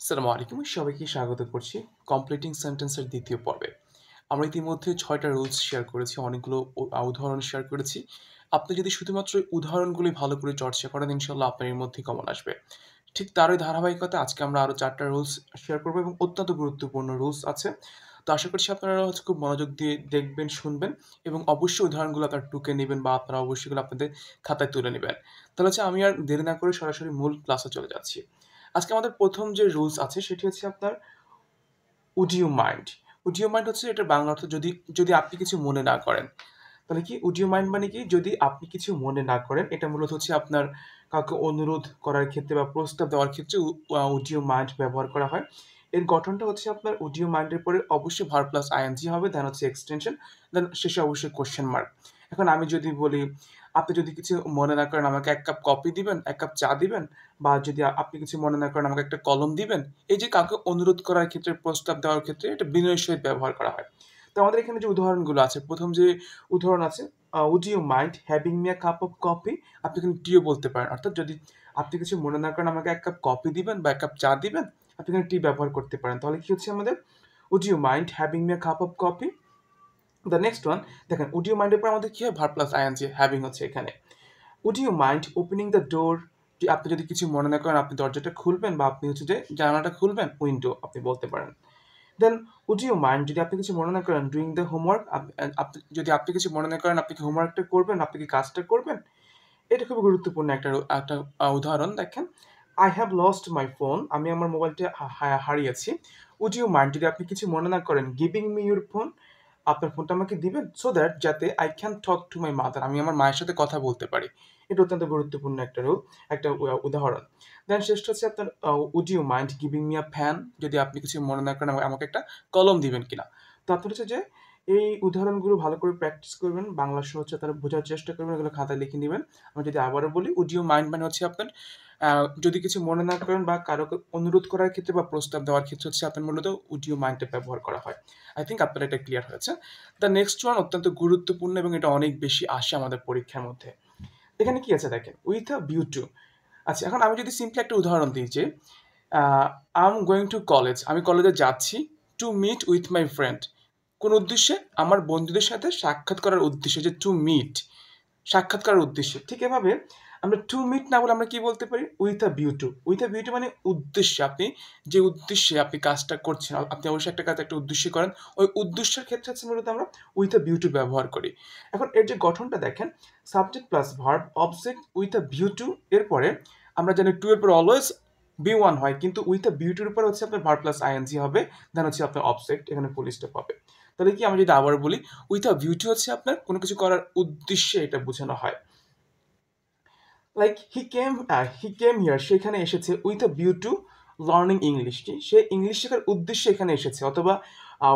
আসসালামু আলাইকুম। সবাইকে স্বাগত করছি কমপ্লিটিং সেন্টেন্সের দ্বিতীয় পর্বে। আমরা ইতিমধ্যে ৬ টা রুলস শেয়ার করেছি, অনেকগুলো উদাহরণ শেয়ার করেছি। আপনি যদি শুধুমাত্র এই উদাহরণগুলি ভালো করে চর্চা করেন, ইনশাআল্লাহ আপনার এর মধ্যেই কমন আসবে। ঠিক তারই ধারাবাহিকতায় আজকে আমরা আরও ৪ টা রুলস শেয়ার করব এবং অত্যন্ত গুরুত্বপূর্ণ রুলস আছে। তো আশা করছি আপনারা খুব মনোযোগ দিয়ে দেখবেন, শুনবেন এবং অবশ্যই উদাহরণগুলো আপনারা টুকে নিবেন বা আপনারা অবশ্যই এগুলো আপনাদের খাতায় তুলে নিবেন। তাহলে আমি আর দেরি না করে সরাসরি মূল ক্লাসে চলে যাচ্ছি। আজকে আমাদের ১ম যে রুলস আছে সেটি হচ্ছে আপনার would you mind? would you mind হচ্ছে এটার বাংলা অর্থ যদি আপনি কিছু মনে না করেন। তাহলে কি would you mind মানে কি? যদি আপনি কিছু মনে না করেন, এটা মূলত হচ্ছে আপনার কাউকে অনুরোধ করার ক্ষেত্রে বা প্রস্তাব দেওয়ার ক্ষেত্রে would you mind ব্যবহার করা হয়। এর গঠনটা হচ্ছে আপনার would you mind এর পরে অবশ্যই verb plus ing হবে, দেন হচ্ছে এক্সটেনশন, দেন শেষে অবশ্যই কোয়েশ্চেন মার্ক। এখন আমি যদি বলি, আপনি যদি কিছু মনে না করেন আমাকে ১ কাপ কফি দিবেন, ১ কাপ চা দিবেন, বা যদি আপনি কিছু মনে না করেন আমাকে একটা কলম দিবেন। এই যে কাউকে অনুরোধ করার ক্ষেত্রে, প্রস্তাব দেওয়ার ক্ষেত্রে এটা বিনয়ের সহিত ব্যবহার করা হয়। তো আমাদের এখানে যে উদাহরণগুলো আছে, ১ম যে উদাহরণ আছে, would you mind having me a cup of coffee? আপনি এখানে টিও বলতে পারেন। অর্থাৎ যদি আপনি কিছু মনে না করেন আমাকে ১ কাপ কফি দিবেন বা ১ কাপ চা দিবেন, আপনি এখানে টি ব্যবহার করতে পারেন। তাহলে কি হচ্ছে আমাদের would you mind having me a cup of coffee? The next one দেখেন, would you mind এর পর আমাদের কি হয়? ভার্ব প্লাস ing having হচ্ছে এখানে। would you mind opening the door? যে আপনি যদি কিছু মনে না করেন আপনি দরজাটা খুলবেন বা আপনি হচ্ছে যে জানালাটা খুলবেন, উইন্ডো আপনি বলতে পারেন। দেন would you mind যদি আপনি কিছু মনে না করেন doing the homework? যদি আপনি কিছু মনে না করেন আপনি কি হোমওয়ার্কটা করবেন, আপনি কি কাজটা করবেন? এটা খুবই গুরুত্বপূর্ণ একটা উদাহরণ দেখেন। I have lost my phone. আমি আমার মোবাইলটা হারিয়েছি। Would you mind যদি আপনি কিছু মনে না করেন giving me your phone? আপনার ফোনটা আমাকে দিবেন so that যাতে I can talk to my mother, আমি আমার মায়ের সাথে কথা বলতে পারি। এটা অত্যন্ত গুরুত্বপূর্ণ একটা উদাহরণ। দেন শেষটা হচ্ছে আপনার would you mind giving me a pen? যদি আপনি কিছু মনে না করেন আমাকে একটা কলম দিবেন কিনা? তো আপনার হচ্ছে যে এই উদাহরণগুলো ভালো করে প্র্যাকটিস করবেন, বাংলা সহজে বোঝার চেষ্টা করবেন, এগুলো খাতায় লিখে নিবেন। আমি যদি আবারও বলি, would you mind মানে হচ্ছে আপনার যদি কিছু মনে না করেন বা কারোকে অনুরোধ করার ক্ষেত্রে বা প্রস্তাব দেওয়ার ক্ষেত্রে হচ্ছে আপনার মূলত would you mind টা ব্যবহার করা হয়। আই থিংক আপনার এটা ক্লিয়ার হয়েছে। দ্য নেক্সট ওয়ান অত্যন্ত গুরুত্বপূর্ণ এবং এটা অনেক বেশি আসে আমাদের পরীক্ষার মধ্যে। এখানে কি আছে দেখেন, উইথ আ ভিউ টু। আচ্ছা, এখন আমি যদি সিম্পলি একটা উদাহরণ দিই যে I am going to college, আমি কলেজে যাচ্ছি, to meet with my friend, কোন উদ্দেশ্যে? আমার বন্ধুদের সাথে সাক্ষাৎ করার উদ্দেশ্যে, যে টু মিট, সাক্ষাৎ করার উদ্দেশ্যে। ঠিক এভাবে আমরা টু মিট না বলে আমরা কি বলতে পারি? With a view two. With a view two মানে উদ্দেশ্যে, আপনি যে উদ্দেশ্যে আপনি কাজটা করছেন, আপনি অবশ্যই একটা কাজ একটা উদ্দেশ্যে করেন, ওই উদ্দেশ্যের ক্ষেত্রে হচ্ছে মূলত আমরা উইথ আ ভিউ টু ব্যবহার করি। এখন এর যে গঠনটা দেখেন, subject plus verb object with a view two, এরপরে আমরা জানি টু এর পর অলওয়েজ বি ওয়ান হয়, কিন্তু উইথ আ ভিউ টুর উপর হচ্ছে আপনার ভার্ব প্লাস আইএনজি হবে, দেন হচ্ছে আপনার অবজেক্ট, এখানে ফুল স্টপ হবে। তাহলে কি, আমি যদি আবার বলি, উইথ আ ভিউ টু হচ্ছে আপনার কোনো কিছু করার উদ্দেশ্যে এটা বোঝানো হয়। লাইক হি কেম হিয়ার, সেখানে এসেছে, with a view two learning English, কি সে ইংলিশ শেখার উদ্দেশ্যে এখানে এসেছে। অথবা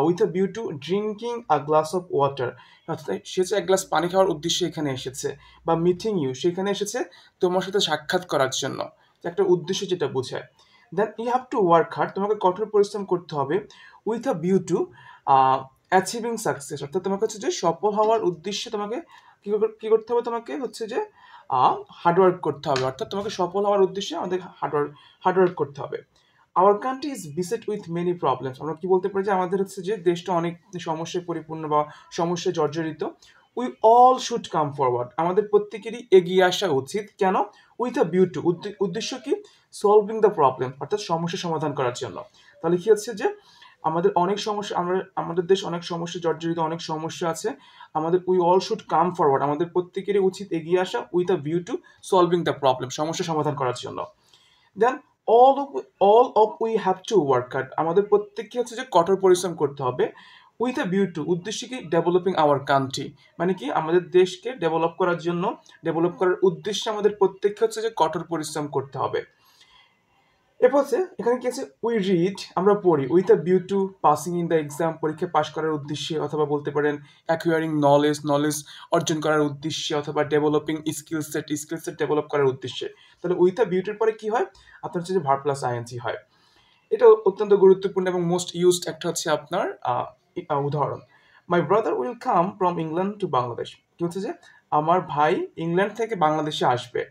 with a view two drinking a glass of water, অর্থাৎ সে হচ্ছে এক গ্লাস পানি খাওয়ার উদ্দেশ্যে এখানে এসেছে। বা মিটিং ইউ, সেখানে এসেছে তোমার সাথে সাক্ষাৎ করার জন্য, একটা উদ্দেশ্য যেটা বোঝায়। Then you have to work hard, তোমাকে কঠোর পরিশ্রম করতে হবে, with a view to achieving success, অর্থাৎ তোমাকে হচ্ছে যে সফল হওয়ার উদ্দেশ্যে তোমাকে কি করতে হবে? তোমাকে হচ্ছে যে হার্ডওয়ার্ক করতে হবে, অর্থাৎ তোমাকে সফল হওয়ার উদ্দেশ্যে আমাদের হার্ডওয়ার্ক করতে হবে। Our country is beset with many problems, আমরা কি বলতে পারি? যে আমাদের হচ্ছে যে দেশটা অনেক সমস্যায় পরিপূর্ণ বা সমস্যায় জর্জরিত। We all should come forward, আমাদের প্রত্যেকেরই এগিয়ে আসা উচিত। কেন? উইথ আ ভিউ টু, উদ্দেশ্য কি? সলভিং দ্য প্রবলেম, অর্থাৎ সমস্যা সমাধান করার জন্য। তাহলে কি হচ্ছে যে আমাদের অনেক সমস্যা, আমাদের দেশ অনেক সমস্যা জর্জরিত, অনেক সমস্যা আছে। আমাদের we all should come forward, আমাদের প্রত্যেকেরই উচিত এগিয়ে আসা, with a view to solving the problem, সমস্যা সমাধান করার জন্য। Then all of all of we have to work hard, আমাদের প্রত্যেককে হচ্ছে যে কঠোর পরিশ্রম করতে হবে, উইথ আ ভিউ টু, উদ্দেশ্য কি? ডেভেলপিং আওয়ার কান্ট্রি, মানে কি আমাদের দেশকে ডেভেলপ করার জন্য, ডেভেলপ করার উদ্দেশ্যে আমাদের প্রত্যেককে হচ্ছে যে কঠোর পরিশ্রম করতে হবে। এরপর হচ্ছে এখানে কি আছে? উই রিড, আমরা পড়ি, with a view two passing in the exam, পরীক্ষায় পাশ করার উদ্দেশ্যে, অথবা বলতে পারেন অ্যাকুয়ারিং নলেজ, নলেজ অর্জন করার উদ্দেশ্যে, অথবা ডেভেলপিং স্কিল সেট ডেভেলপ করার উদ্দেশ্যে। তাহলে উইথ আ ভিউটির পরে কি হয়? আপনার হচ্ছে যে ভার্ব প্লাস আইএনজি হয়। এটা অত্যন্ত গুরুত্বপূর্ণ এবং মোস্ট ইউজড একটা হচ্ছে আপনার উদাহরণ। My brother will come from England to Bangladesh, কি হচ্ছে যে আমার ভাই ইংল্যান্ড থেকে বাংলাদেশে আসবে।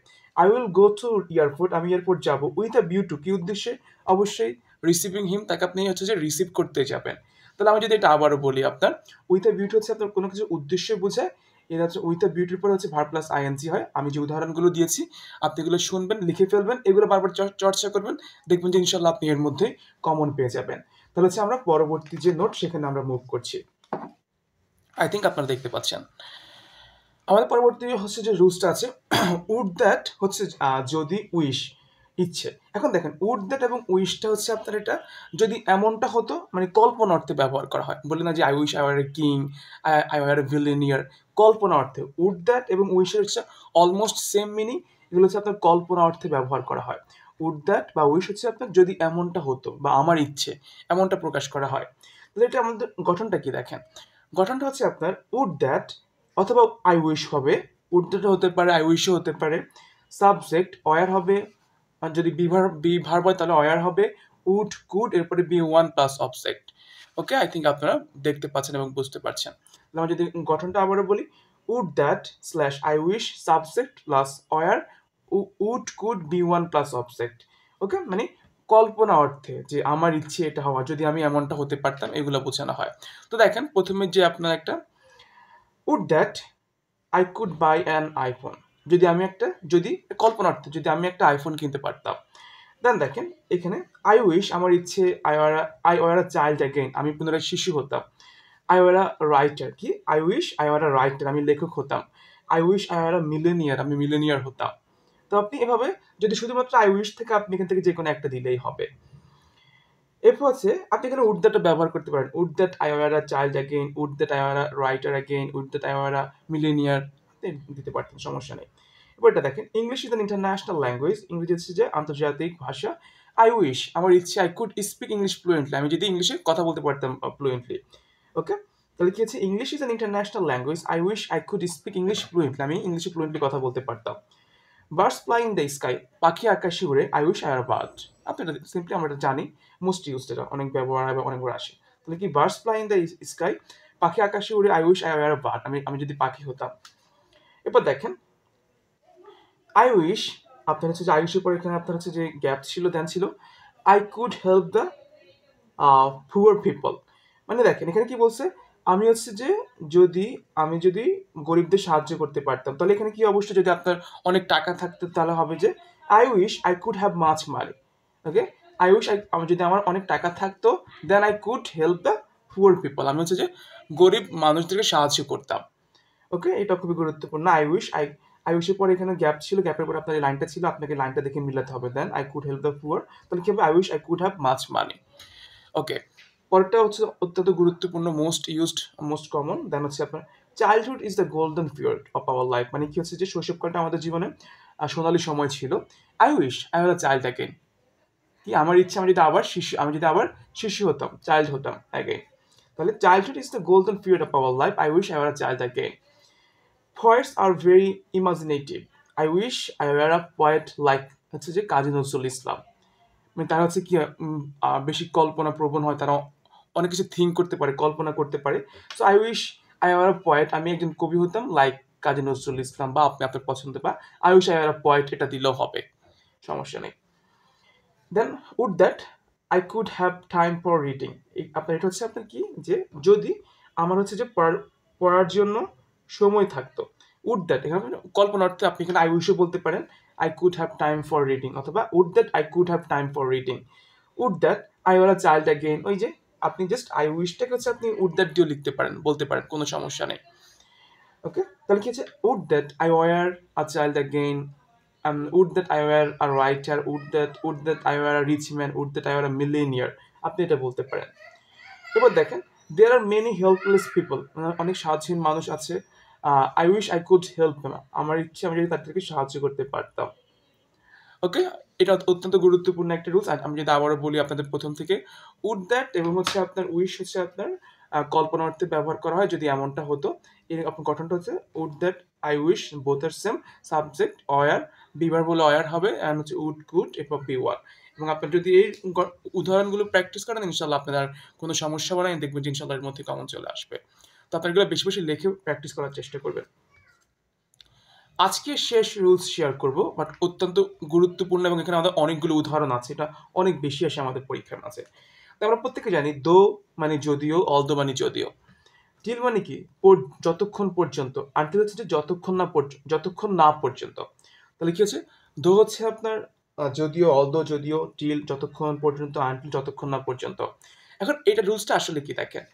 I will go to airport, আমি এয়ারপোর্ট যাব, উইথ আ ভিউ টু, কি উদ্দেশ্যে? অবশ্যই রিসিভিং হিম, তাকে আপনি হচ্ছে যে রিসিভ করতে যাবেন। তাহলে আমি যদি এটা আবারও বলি, আপনার উইথ আ বিউটি হচ্ছে আপনার কোনো কিছু উদ্দেশ্য বোঝায়, এটা হচ্ছে উইথ আ বিউটির পরে হচ্ছে ভার্ব প্লাস আইএনজি হয়। আমি যে উদাহরণগুলো দিয়েছি আপনি এগুলো শুনবেন, লিখে ফেলবেন, এগুলো বারবার চর্চা করবেন, দেখবেন যে ইনশাল্লাহ আপনি এর মধ্যে কমন পেয়ে যাবেন। তাহলে হচ্ছে আমরা পরবর্তী যে নোট সেখানে আমরা মুভ করছি। আই থিঙ্ক আপনারা দেখতে পাচ্ছেন আমাদের পরবর্তী হচ্ছে যে রুলসটা আছে উড দ্যাট হচ্ছে যদি উইশ ইচ্ছে। এখন দেখেন উড দ্যাট এবং উইশটা হচ্ছে আপনার এটা যদি এমনটা হতো মানে কল্পনা অর্থে ব্যবহার করা হয়, বলে না যে I wish I were a king, I were a billionaire, কল্পনা অর্থে উড দ্যাট এবং উইশের হচ্ছে অলমোস্ট সেম মিনিং, এগুলো হচ্ছে আপনার কল্পনা অর্থে ব্যবহার করা হয়। উড দ্যাট বা উইশ হচ্ছে আপনার যদি এমনটা হতো বা আমার ইচ্ছে, এমনটা প্রকাশ করা হয়। তাহলে এটা আমাদের গঠনটা কি দেখেন, গঠনটা হচ্ছে আপনার উড দ্যাট অথবা আই উইশ হবে, উড দ্যাট হতে পারে, আই উইশও হতে পারে, সাবজেক্ট অয়ার হবে, আর যদি বি ভার্ব হয় তাহলে অয়ার হবে, উড কুড এরপরে be one plus object. Okay, I think আপনারা দেখতে পাচ্ছেন এবং বুঝতে পারছেন। আমরা যদি গঠনটা আবারও বলি, would that slash I wish subject plus were, would could be one plus object. Okay, মানে কল্পনা অর্থে যে আমার ইচ্ছে এটা হওয়া, যদি আমি এমনটা হতে পারতাম, এগুলো বোঝানো হয়। তো দেখেন প্রথমে যে আপনার একটা would that I could buy an iPhone, যদি কল্পনার্থে যদি আমি একটা আইফোন কিনতে পারতাম। দেন দেখেন এখানে আই উইশ আমার ইচ্ছে, I were a child again, আমি পুনরায় শিশু হতাম। আই ওয়ার আ রাইটার, কি I wish I were a writer, আমি লেখক হতাম। I wish I were a millionaire, আমি মিলেনিয়ার হতাম। তো আপনি এভাবে যদি শুধুমাত্র আই উইশ থেকে আপনি এখান থেকে যে কোনো একটা দিলেই হবে। এরপর আছে আপনি এখানে উড দ্যাটটা ব্যবহার করতে পারেন, would that I were a child again, would that I were a writer again, would that I were a millionaire, দিতে পারতেন, সমস্যা নেই। এবার এটা দেখেন English is an international language, ইংরেজি হচ্ছে যে আন্তর্জাতিক ভাষা। আই উইশ আমার ইচ্ছে I could speak English fluently, আমি যদি ইংলিশে কথা বলতে পারতাম ফ্লুয়েন্টলি। ওকে, তাহলে কি আছে English is an international language, I wish I could speak English fluently, আমি ইংলিশে ফ্লুয়েন্টলি কথা বলতে পারতাম। Birds fly in the sky, পাখি আকাশে উড়ে, I wish I are bird. আপনি এটা সিম্পলি আমরা এটা জানি, মোস্ট ইউজড, এটা অনেক ব্যবহার হয় বা অনেকবার আসে। তাহলে কি birds fly in the sky, পাখি আকাশে উড়ে, I wish I are bird, আমি যদি পাখি হতাম। এরপর দেখেন আই উইশ আপনার হচ্ছে যে আই উইশের পরে এখানে আপনার হচ্ছে যে গ্যাপ ছিল, দেন ছিল I could help the poor people. মানে দেখেন এখানে কি বলছে, আমি হচ্ছে যে আমি যদি গরিবদের সাহায্য করতে পারতাম, তাহলে এখানে কি অবশ্যই যদি আপনার অনেক টাকা থাকতো তাহলে হবে যে I wish I could have much money. Okay, I wish আমি যদি আমার অনেক টাকা থাকতো, then I could help the poor people, আমি হচ্ছে যে গরিব মানুষদেরকে সাহায্য করতাম। ওকে, এটা খুবই গুরুত্বপূর্ণ। আই উইশের পরে এখানে গ্যাপ ছিল, গ্যাপের পরে আপনার এই লাইনটা ছিল, আপনাকে লাইনটা দেখে মিলাতে হবে। Then I could help the poor, তাহলে কি হবে I wish I could have much money. Okay, পরেরটা হচ্ছে অত্যন্ত গুরুত্বপূর্ণ, most used, most common. Then হচ্ছে আপনার childhood is the golden period of our life, মানে কি হচ্ছে যে শৈশবকালটা আমাদের জীবনে সোনালী সময় ছিল। I wish I were a child again, কি আমার ইচ্ছা আমি যদি আবার শিশু হতাম, চাইল্ড হতাম অ্যাগেন। তাহলে childhood is the golden period of our life, I wish I were a child again. Poets are very imaginative, I wish I were a poet like হচ্ছে যে কাজী নজরুল ইসলাম। মানে তারা হচ্ছে কি বেশি কল্পনা প্রবণ হয়, তারা অনেক কিছু থিঙ্ক করতে পারে, কল্পনা করতে পারে। So I wish I are a poet, আমি একজন কবি হতাম লাইক কাজী নজরুল ইসলাম, বা আপনি আপনার পছন্দ, বা I wish I are a poet, এটা দিলেও হবে, সমস্যা নেই। Then would that I could have time for reading, আপনার এটা হচ্ছে আপনার কি যে যদি আমার হচ্ছে যে পড়ার জন্য সময় থাকতো। উড দ্যাট এখানে কল্পনার্থে আপনি এখানে আই উইশও বলতে পারেন, I could have time for reading, অথবা would that I could have time for reading. Would that I were a child again, ওই যে আপনি জাস্ট আই উইশটাকে হচ্ছে আপনি উড দ্যাট দিয়েও লিখতে পারেন, বলতে পারেন, কোনো সমস্যা নেই। ওকে, তাহলে কি হচ্ছে would that I were a child again, would that I were a writer, would that I were a rich man, would that I were a millionaire, আপনি এটা বলতে পারেন। এবার দেখেন there are many helpless people, অনেক সাহায্যহীন মানুষ আছে, I wish I could help them, আমার ইচ্ছে আমি যদি তাদেরকে সাহায্য করতে পারতাম। ওকে, এটা অত্যন্ত গুরুত্বপূর্ণ একটা রুলস। আমি যদি আবারও বলি আপনাদের প্রথম থেকে, উড দ্যাট এবং হচ্ছে আপনার উইশ হচ্ছে আপনার কল্পনা অর্থে ব্যবহার করা হয় যদি এমনটা হতো। এর আপনার গঠনটা হচ্ছে would that I wish, both are same, subject were, বিভার বলে অয়ার হবে, অ্যান্ড হচ্ছে উড কুড এরপর বি ওয়ার। এবং আপনার যদি এই উদাহরণগুলো প্র্যাকটিস করেন, ইনশাল্লাহ আপনার আর কোনো সমস্যা হবে না, দেখবেন যে ইনশাল্লাহ এর মধ্যে কমন চলে আসবে। তো আপনার এগুলো বেশি বেশি লিখে প্র্যাকটিস করার চেষ্টা করবেন। আজকে শেষ রুলস শেয়ার করব, বাট অত্যন্ত গুরুত্বপূর্ণ এবং এখানে আমাদের অনেকগুলো উদাহরণ আছে, এটা অনেক বেশি আসে আমাদের পরীক্ষার মাঝে। তো আমরা প্রত্যেকে জানি দো মানে যদিও, অলদো মানে যদিও, টিল মানে কি যতক্ষণ পর্যন্ত, আনটিল হচ্ছে যে যতক্ষণ না পর্যন্ত। তাহলে কি হচ্ছে, দো হচ্ছে আপনার যদিও, অলদো যদিও, টিল যতক্ষণ পর্যন্ত, আনটিল যতক্ষণ না পর্যন্ত। এখন এটা রুলসটা আসলে কি দেখেন,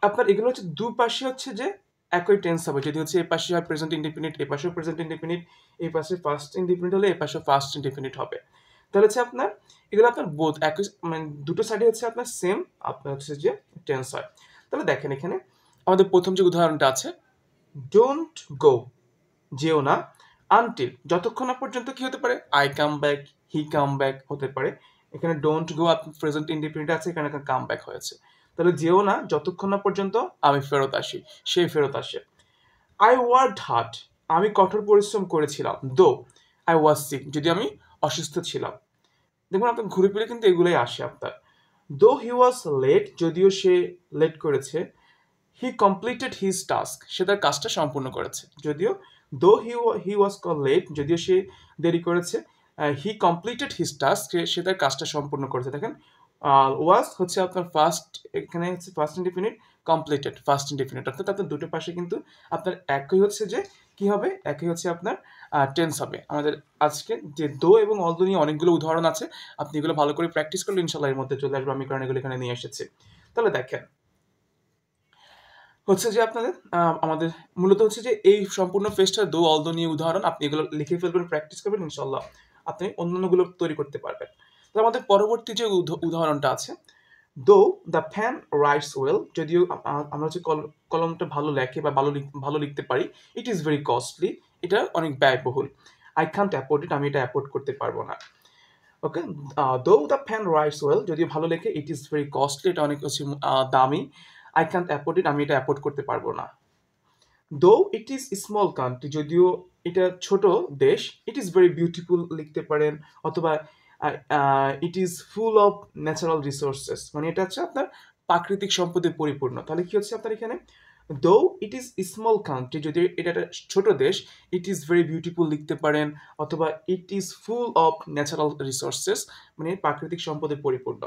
আপনার এগুলো হচ্ছে দুপাশে হচ্ছে যে একই টেন্স হবে। যদি হচ্ছে এই পাশে হয় প্রেজেন্ট ইনডিফিনিট, এই পাশেও প্রেজেন্ট ইনডিফিনিট, এই পাশে ফার্স্ট ইনডিফিনিট হলে এই পাশেও ফার্স্ট ইনডিফিনিট হবে। তাহলে হচ্ছে আপনার এগুলো আপনার বোথ একই, মানে দুটো সাইডে হচ্ছে আপনার সেম আপনার হচ্ছে যে টেন্স হয়। তাহলে দেখেন এখানে আমাদের প্রথম যে উদাহরণটা আছে, ডোন্ট গো, যেও না, আনটিল যতক্ষণ না পর্যন্ত কি হতে পারে, I come back, he come back হতে পারে। এখানে ডোন্ট গো প্রেজেন্ট ইনডিফিনিট আছে, এখানে কাম ব্যাক হয়েছে। তাহলে যেও না যতক্ষণ না পর্যন্ত আমি ফেরত আসি, সে ফেরত আসে। আই ওয়ার্কড হার্ড, আমি কঠোর পরিশ্রম করেছিলাম, দো আই ওয়াজ সিক, যদি আমি অসুস্থ ছিলাম। দেখুন আপনার ঘুরে ফিরে কিন্তু এগুলোই আসে আপনার। দো হি ওয়াজ লেট, যদিও সে লেট করেছে। হি কমপ্লিটেড হিজ টাস্ক, সে তার কাজটা সম্পূর্ণ করেছে। যদিও দো হি ওয়াজ লেট, যদিও সে দেরি করেছে। হি কমপ্লিটেড হিজ টাস্ক, সে তার কাজটা সম্পূর্ণ করেছে। দেখেন ওয়াজ হচ্ছে আপনার ফার্স্ট, এখানে হচ্ছে first indefinite, completed first indefinite, অর্থাৎ আপনার দুটো পাশে কিন্তু আপনার একই হচ্ছে যে কি হবে, একই হচ্ছে আপনার টেন্স হবে। আমাদের আজকে যে দো এবং অলদো নিয়ে অনেকগুলো উদাহরণ আছে, আপনি এগুলো ভালো করে প্র্যাকটিস করলে ইনশাল্লাহ এর মধ্যে চলে আসবে। আমি কারণ এগুলো এখানে নিয়ে এসেছি। তাহলে দেখেন হচ্ছে যে আপনাদের আমাদের মূলত হচ্ছে যে এই সম্পূর্ণ ফেজটা দো অলদো নিয়ে উদাহরণ, আপনি এগুলো লিখে ফেলবেন, প্র্যাকটিস করবেন, ইনশাল্লাহ আপনি অন্যান্যগুলো তৈরি করতে পারবেন। তো আমাদের পরবর্তী যে উদাহরণটা আছে, দো দ্য ফ্যান রাইটস ওয়েল, যদিও আমরা হচ্ছে কলমটা ভালো লেখে বা ভালো লিখতে পারি, ইট ইজ ভেরি কস্টলি, এটা অনেক ব্যয়বহুল। আই কান্ট অ্যাফোর্ড ইট, আমি এটা অ্যাফোর্ড করতে পারবো না। ওকে, দো দ্য ফ্যান রাইটস ওয়েল, যদিও ভালো লেখে, ইট ইজ ভেরি কস্টলি, এটা অনেক হচ্ছে দামি। আই কান্ট অ্যাফোর্ড ইট, আমি এটা অ্যাফোর্ড করতে পারবো না। দো ইট ইজ স্মল কান্ট্রি, যদিও এটা ছোট দেশ, ইট ইজ ভেরি বিউটিফুল লিখতে পারেন, অথবা it is full of natural resources, মানে এটা হচ্ছে আপনার প্রাকৃতিক সম্পদে পরিপূর্ণ। তাহলে কি হচ্ছে আপনার এখানে, দো ইট ইজ স্মল কান্ট্রি, যদি এটা একটা ছোট দেশ, ইট ইজ ভেরি বিউটিফুল লিখতে পারেন, অথবা it is full of natural resources, মানে প্রাকৃতিক সম্পদে পরিপূর্ণ।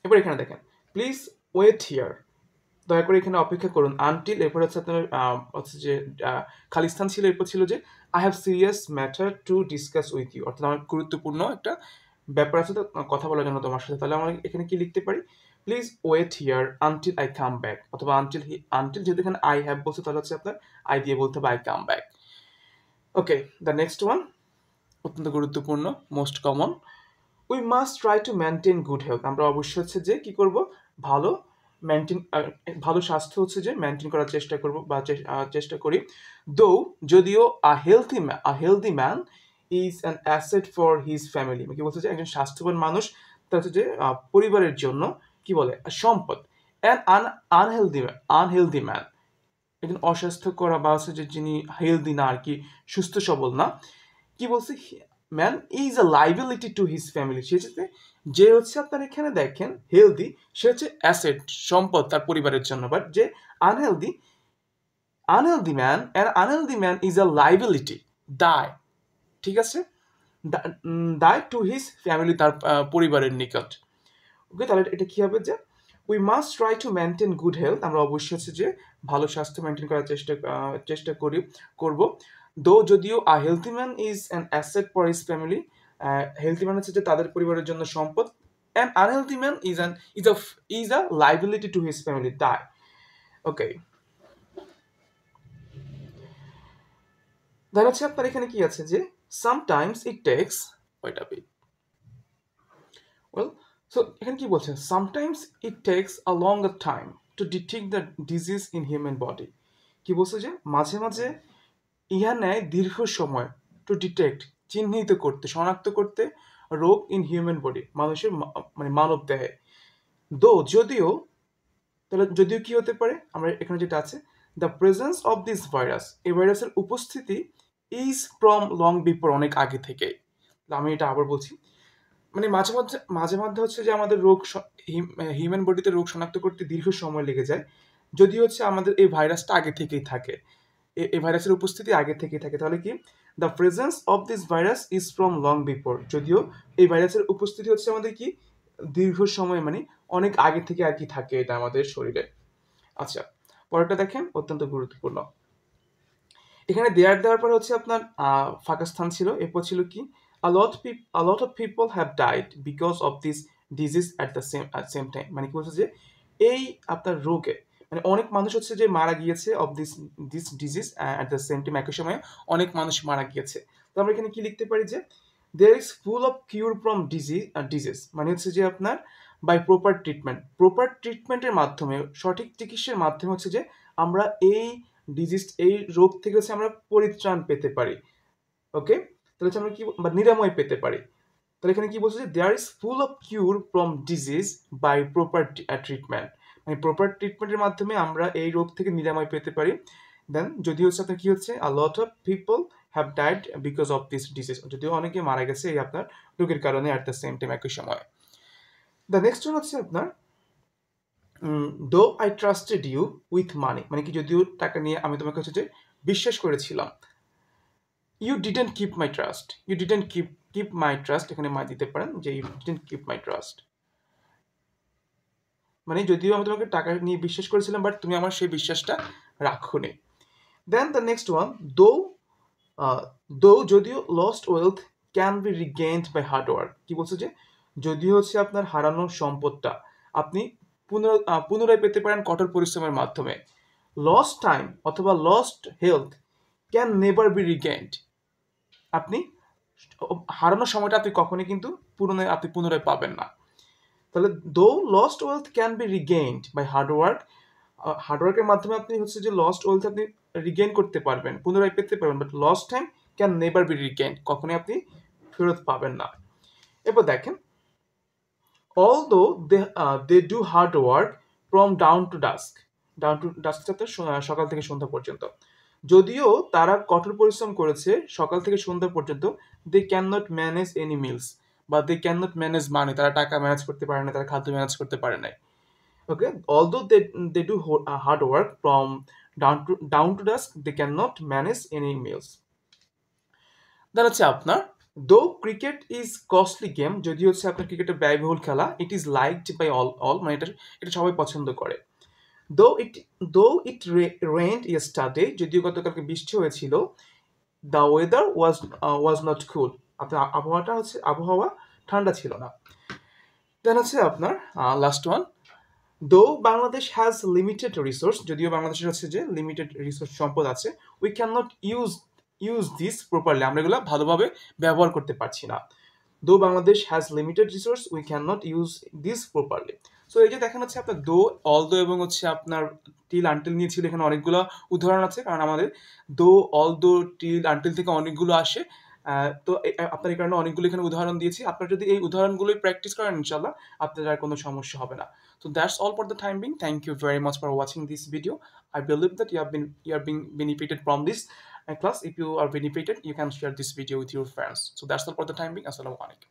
এবার এখানে দেখেন, প্লিজ ওয়েট হিয়ার, দয়া করে এখানে অপেক্ষা করুন, আনটিল, এরপর হচ্ছে আপনার হচ্ছে যে খালি স্থান ছিল, এরপর ছিল যে I have serious matter to discuss with you, অর্থাৎ আমার গুরুত্বপূর্ণ একটা ব্যাপার আছে তো কথা বলার জন্য তোমার সাথে। তাহলে আমরা এখানে কি লিখতে পারি, please wait here until I come back, অথবা আনটিল যেহেতু এখানে আই হ্যাভ বলছে, তাহলে হচ্ছে আপনার আই দিয়ে বলতে হবে I come back. Okay, the next one অত্যন্ত গুরুত্বপূর্ণ, most common, we must try to maintain good health, আমরা অবশ্যই হচ্ছে যে কি করব, ভালো মেনটেন ভালো স্বাস্থ্য হচ্ছে যে মেনটেন করার চেষ্টা করব বা চেষ্টা করি। দো যদিও a healthy man is an asset for his family, কি বলছে যে একজন স্বাস্থ্যবান মানুষ তার হচ্ছে যে পরিবারের জন্য কি বলে সম্পদ। অ্যান আনহেলদি ম্যান, একজন অস্বাস্থ্যকর বা হচ্ছে যে যিনি হেলদি না আর কি, সুস্থ সবল না, কি বলছে, man is a liability to his family, সে হচ্ছে যে হচ্ছে আপনার এখানে দেখেন হেলদি, সে হচ্ছে অ্যাসেট সম্পদ তার পরিবারের জন্য, বাট যে unhealthy, unhealthy man is a liability, দায়, ঠিক আছে, দায় টু হিজ ফ্যামিলি, তার পরিবারের নিকট। ওকে, তাহলে এটা কি হবে যে we must try to maintain good health, আমরা অবশ্যই হচ্ছে যে ভালো স্বাস্থ্য মেনটেন করার চেষ্টা করব। দো যদিও a healthy man is an asset for his family, healthy man হচ্ছে যে তাদের পরিবারের জন্য সম্পদ, and unhealthy man is a liability to his family, দায়। ওকে, তাহলে হচ্ছে আপনার এখানে কি আছে যে sometimes it takes, wait a bit, well, so এখানে কি বলছে, sometimes it takes a longer time to detect the disease in human body, কি বলছে যে মাঝে মাঝে ইহা নেয় দীর্ঘ সময়, টু ডিটেক্ট চিহ্নিত করতে, শনাক্ত করতে, রোগ ইন হিউম্যান বডি, মানুষের মানে মানব দেহে। দো যদিও, তাহলে যদিও কি হতে পারে, আমরা এখানে যেটা আছে, the presence of this virus, এই ভাইরাসের উপস্থিতি ইজ ফ্রম লং বিফোর, অনেক আগে থেকে। আমি এটা আবার বলছি, মানে মাঝে মাঝে হচ্ছে যে আমাদের হিউম্যান বডিতে রোগ শনাক্ত করতে দীর্ঘ সময় লেগে যায়, যদি হচ্ছে আমাদের এই ভাইরাসটা আগে থেকেই থাকে। এই ভাইরাসের উপস্থিতি আগে থেকেই থাকে। তাহলে কি the presence of this virus is from long before, যদিও এই ভাইরাসের উপস্থিতি হচ্ছে আমাদের কি দীর্ঘ সময় মানে অনেক আগে থেকে আর কি থাকে এটা আমাদের শরীরে। আচ্ছা, পরেরটা দেখেন, অত্যন্ত গুরুত্বপূর্ণ। এখানে দেওয়ার পরে হচ্ছে আপনার ফাঁকা স্থান ছিল, এরপর ছিল কি a lot of people have died because of this disease at the same time, মানে কি বলছে যে এই আপনার রোগে মানে অনেক মানুষ হচ্ছে যে মারা গিয়েছে of this disease at the same time, একই সময়ে অনেক মানুষ মারা গিয়েছে। তো আমরা এখানে কি লিখতে পারি যে there is full of cure from disease, মানে হচ্ছে যে আপনার বাই প্রপার ট্রিটমেন্টের মাধ্যমে, সঠিক চিকিৎসার মাধ্যমে হচ্ছে যে আমরা এই এই রোগ থেকে হচ্ছে আমরা পরিত্রাণ পেতে পারি। ওকে, তাহলে হচ্ছে আমরা কি বা নিরাময় পেতে পারি। তাহলে এখানে কি বলছে যে there is full of cure from disease by proper treatment, মানে প্রপার ট্রিটমেন্টের মাধ্যমে আমরা এই রোগ থেকে নিরাময় পেতে পারি। দেন যদি হচ্ছে আপনার কি হচ্ছে a lot of people have died because of this disease, যদিও অনেকে মারা গেছে এই আপনার রোগের কারণে at the same time, একই সময়। দ্য নেক্সট ওয়ান হচ্ছে আপনার though I trusted you with money, মানে কি যদিও টাকা নিয়ে আমি তোমাকে হচ্ছে যে বিশ্বাস করেছিলাম। You didn't keep my trust, keep my trust, এখানে মা দিতে পারেন যে you didn't keep my trust, মানে যদিও আমি তোমাকে টাকা নিয়ে বিশ্বাস করেছিলাম বাট তুমি আমার সেই বিশ্বাসটা রাখোনি। Then the next one though যদিও lost wealth can be regained by hard work, কি বলছে যে যদিও হচ্ছে আপনার হারানো সম্পদটা আপনি পুনরায় পেতে পারেন কঠোর পরিশ্রমের মাধ্যমে। লস্ট টাইম অথবা lost health can never be regained, আপনি হারানোর সময়টা আপনি কখনোই কিন্তু পুনরায় পাবেন না। তাহলে though lost wealth can be regained by হার্ডওয়ার্কের মাধ্যমে আপনি হচ্ছে যে লস্ট ওয়েলথ আপনি রিগেইন করতে পারবেন, পুনরায় পেতে পারবেন, but lost time can never be regained, কখনোই আপনি ফেরত পাবেন না। এরপর দেখেন although they do hard work from dawn to dusk সকাল থেকে সন্ধ্যা পর্যন্ত, যদিও তারা কঠোর পরিশ্রম করেছে সকাল থেকে সন্ধ্যা পর্যন্ত, they cannot manage any meals বা they cannot manage money, তারা টাকা ম্যানেজ করতে পারে না, তারা খাদ্য ম্যানেজ করতে পারে না। ওকে, although they do hard work from down to dusk, they cannot manage any meals. দেন হচ্ছে আপনার দো ক্রিকেট ইজ কস্টলি গেম, যদি হচ্ছে আপনার ক্রিকেটের ব্যয়বহুল খেলা, it is liked by all, মানে এটা সবাই পছন্দ করে। দো ইট রেইনড ইয়েস্টারডে, যদিও গতকালকে বৃষ্টি হয়েছিল, দ্য ওয়েদার ওয়াজ নট কুল, আপনার আবহাওয়া ঠান্ডা ছিল না। দেন হচ্ছে আপনার লাস্ট ওয়ান দো বাংলাদেশ হ্যাজ লিমিটেড রিসোর্স, যদিও বাংলাদেশের হচ্ছে যে লিমিটেড রিসোর্স সম্পদ আছে, we can not use this properly, আমরা এগুলো ভালোভাবে ব্যবহার করতে পারছি না। দো Bangladesh has limited resource we can not use this properly. So এই যে দেখেন হচ্ছে আপনার দো, অলদো এবং হচ্ছে আপনার টিল আনটিল নিয়েছিল, এখানে অনেকগুলো উদাহরণ আছে, কারণ আমাদের দো, অলদো, টিল আনটিল থেকে অনেকগুলো আসে। তো আপনার এই কারণে অনেকগুলো এখানে উদাহরণ দিয়েছি, আপনারা যদি এই উদাহরণগুলোই প্র্যাকটিস করেন ইনশাল্লাহ আপনাদের আর কোনো সমস্যা হবে না। So that's all for the time being. Thank you very much for watching this video. I believe that you are being benefited from this class. If you are benefited, you can share this video with your friends. So that's all for the time being. Assalamu alaikum.